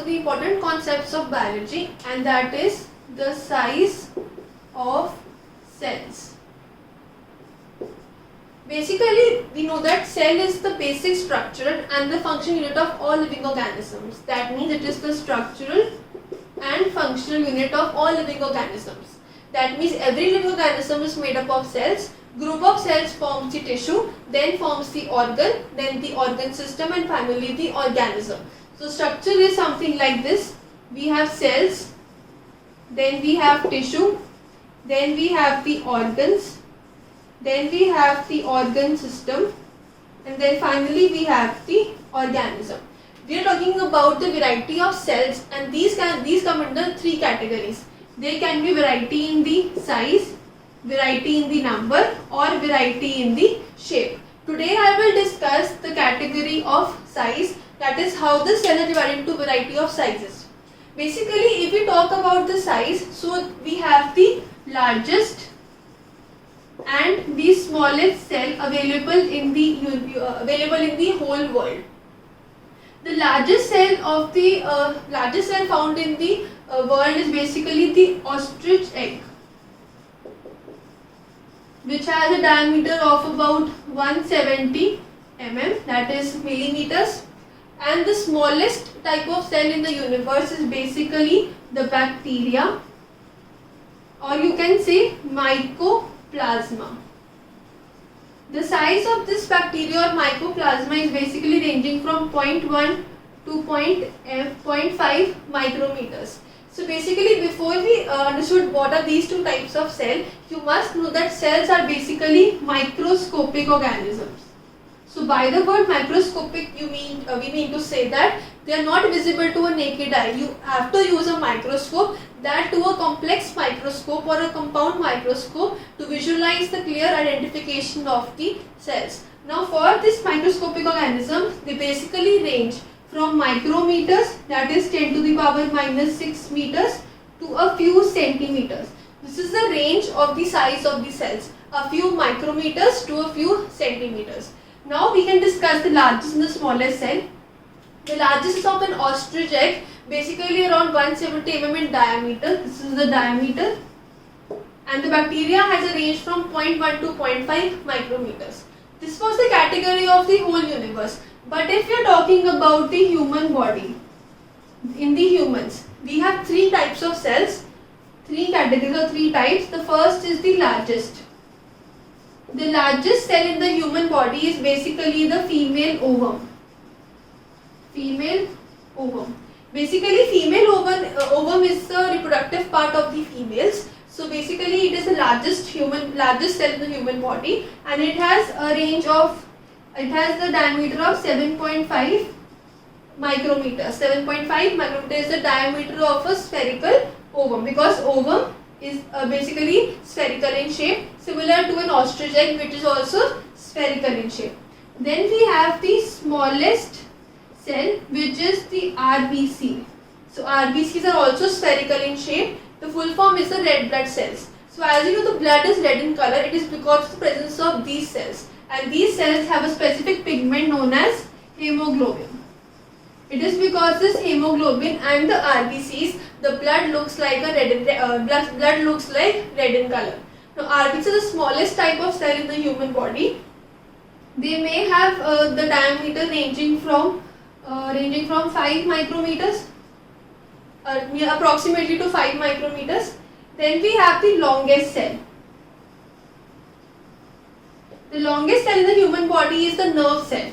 the important concepts of biology, and that is the size of cells. Basically, we know that cell is the basic structural and the functional unit of all living organisms. That means it is the structural and functional unit of all living organisms. That means every living organism is made up of cells. Group of cells forms the tissue, then forms the organ, then the organ system, and finally the organism. So structure is something like this. We have cells, then we have tissue, then we have the organs, then we have the organ system, and then finally we have the organism. We are talking about the variety of cells, and these come under three categories. They can be variety in the size, variety in the number, or variety in the shape. Today I will discuss the category of size, that is how the cell is divided into variety of sizes. Basically, if we talk about the size, so we have the largest and the smallest cell available in the whole world. The largest cell found in the world is basically the ostrich egg, which has a diameter of about 170 mm, that is millimeters. And the smallest type of cell in the universe is basically the bacteria, or you can say mycoplasma. The size of this bacteria or mycoplasma is basically ranging from 0.1 to 0.5 micrometers. So basically, before we understood what are these two types of cell, you must know that cells are basically microscopic organisms. So by the word microscopic, we mean to say that they are not visible to a naked eye. You have to use a microscope, that to a complex microscope or a compound microscope, to visualize the clear identification of the cells. Now for this microscopic organisms, they basically range from micrometers, that is 10 to the power minus 6 meters, to a few centimeters. This is the range of the size of the cells, a few micrometers to a few centimeters. Now we can discuss the largest and the smallest cell. The largest is of an ostrich egg, basically around 170 mm in diameter. This is the diameter. And the bacteria has a range from 0.1 to 0.5 micrometers. This was the category of the whole universe. But if we are talking about the human body, in the humans, we have three types of cells, three categories or three types. The first is the largest. The largest cell in the human body is basically the female ovum. Female ovum. Basically, female ovum is the reproductive part of the females. So basically, it is the largest cell in the human body, and it has the diameter of 7.5 micrometers. 7.5 micrometer is the diameter of a spherical ovum, because ovum is basically spherical in shape, similar to an ostrich egg, which is also spherical in shape. Then we have the smallest cell, which is the RBC. So RBCs are also spherical in shape. The full form is the red blood cells. So as you know, the blood is red in color. It is because of the presence of these cells, and these cells have a specific pigment known as hemoglobin. It is because this hemoglobin and the RBCs, the blood looks like blood looks like red in color. Now RBCs are the smallest type of cell in the human body. They may have the diameter ranging from 5 micrometers, approximately to 5 micrometers. Then we have the longest cell. The longest cell in the human body is the nerve cell.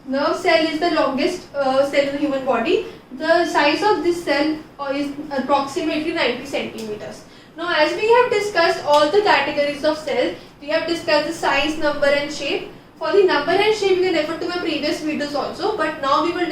Nerve cell is the longest cell in the human body. The size of this cell is approximately 90 centimeters. Now, as we have discussed all the categories of cells, we have discussed the size, number and shape. For the number and shape, you can refer to my previous videos also, but now we have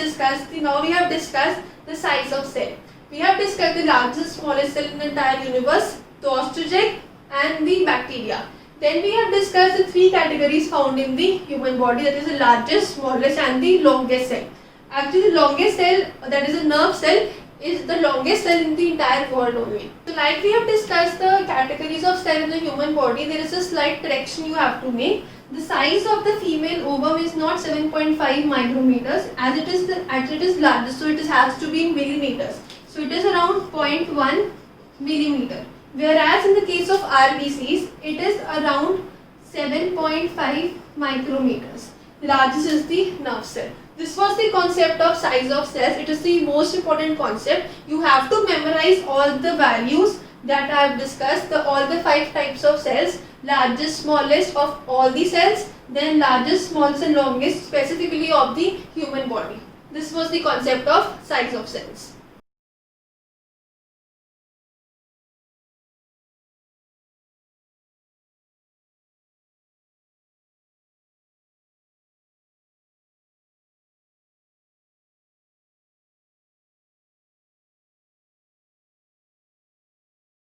discussed the size of cell. We have discussed the largest, smallest cell in the entire universe, the ostrich egg and the bacteria. Then we have discussed the three categories found in the human body, that is the largest, smallest and the longest cell. Actually, the longest cell, that is a nerve cell, is the longest cell in the entire world only. So like we have discussed the categories of cell in the human body, there is a slight correction you have to make. the size of the female ovum is not 7.5 micrometers as it is largest, so it has to be in millimeters. So it is around 0.1 millimeter. Whereas in the case of RBCs, it is around 7.5 micrometers. Largest is the nerve cell. This was the concept of size of cells. It is the most important concept. You have to memorize all the values that I have discussed, all the 5 types of cells, largest, smallest of all the cells, then largest, smallest and longest specifically of the human body. This was the concept of size of cells.